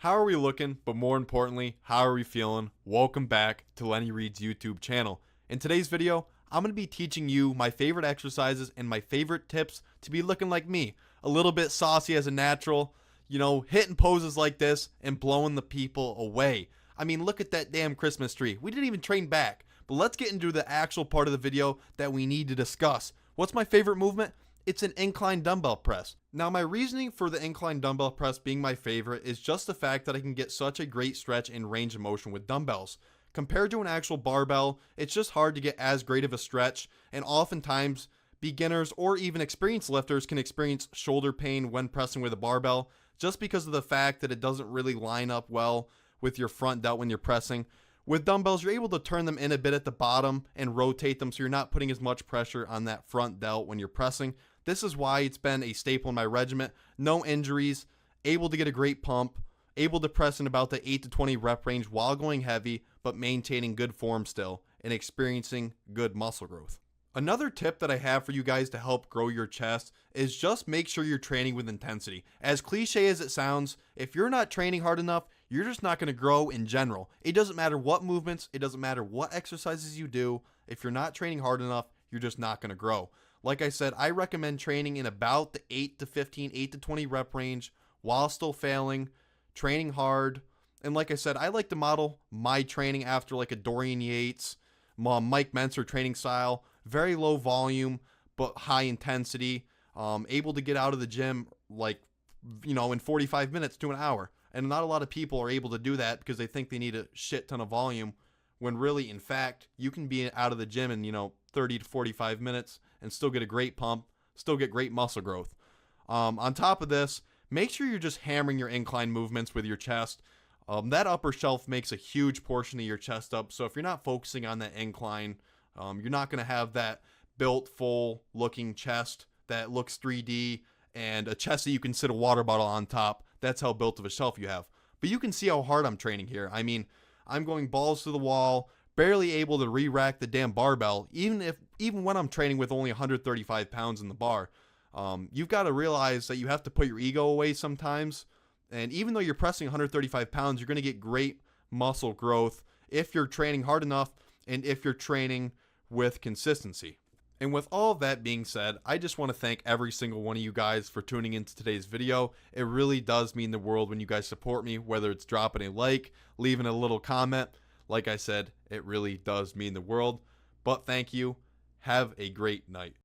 How are we looking? But more importantly, how are we feeling? Welcome back to Lenny Reed's YouTube channel. In today's video, I'm going to be teaching you my favorite exercises and my favorite tips to be looking like me. A little bit saucy as a natural, hitting poses like this and blowing the people away. I mean, look at that damn Christmas tree. We didn't even train back. But let's get into the actual part of the video that we need to discuss. What's my favorite movement? It's an incline dumbbell press. Now, my reasoning for the incline dumbbell press being my favorite is just the fact that I can get such a great stretch and range of motion with dumbbells. Compared to an actual barbell, it's just hard to get as great of a stretch, and oftentimes beginners or even experienced lifters can experience shoulder pain when pressing with a barbell just because of the fact that it doesn't really line up well with your front delt when you're pressing. With dumbbells, you're able to turn them in a bit at the bottom and rotate them so you're not putting as much pressure on that front delt when you're pressing. This is why it's been a staple in my regiment. No injuries, able to get a great pump, able to press in about the 8 to 20 rep range while going heavy, but maintaining good form still and experiencing good muscle growth. Another tip that I have for you guys to help grow your chest is just make sure you're training with intensity. As cliche as it sounds, if you're not training hard enough, you're just not going to grow in general. It doesn't matter what movements, it doesn't matter what exercises you do. If you're not training hard enough, you're just not going to grow. Like I said, I recommend training in about the 8 to 15, 8 to 20 rep range while still failing, training hard. And like I said, I like to model my training after like a Dorian Yates, Mike Mentzer training style. Very low volume, but high intensity. Able to get out of the gym in 45 minutes to an hour. And not a lot of people are able to do that because they think they need a shit ton of volume when really, in fact, you can be out of the gym in, 30 to 45 minutes and still get a great pump, still get great muscle growth. On top of this, make sure you're just hammering your incline movements with your chest. That upper shelf makes a huge portion of your chest up. So if you're not focusing on that incline, you're not going to have that built full looking chest that looks 3D and a chest that you can sit a water bottle on top. That's how built of a shelf you have. But you can see how hard I'm training here. I mean, I'm going balls to the wall, barely able to re-rack the damn barbell, even when I'm training with only 135 pounds in the bar. You've got to realize that you have to put your ego away sometimes. And even though you're pressing 135 pounds, you're going to get great muscle growth if you're training hard enough and if you're training with consistency. And with all of that being said, I just want to thank every single one of you guys for tuning into today's video. It really does mean the world when you guys support me, whether it's dropping a like, leaving a little comment. Like I said, it really does mean the world. But thank you. Have a great night.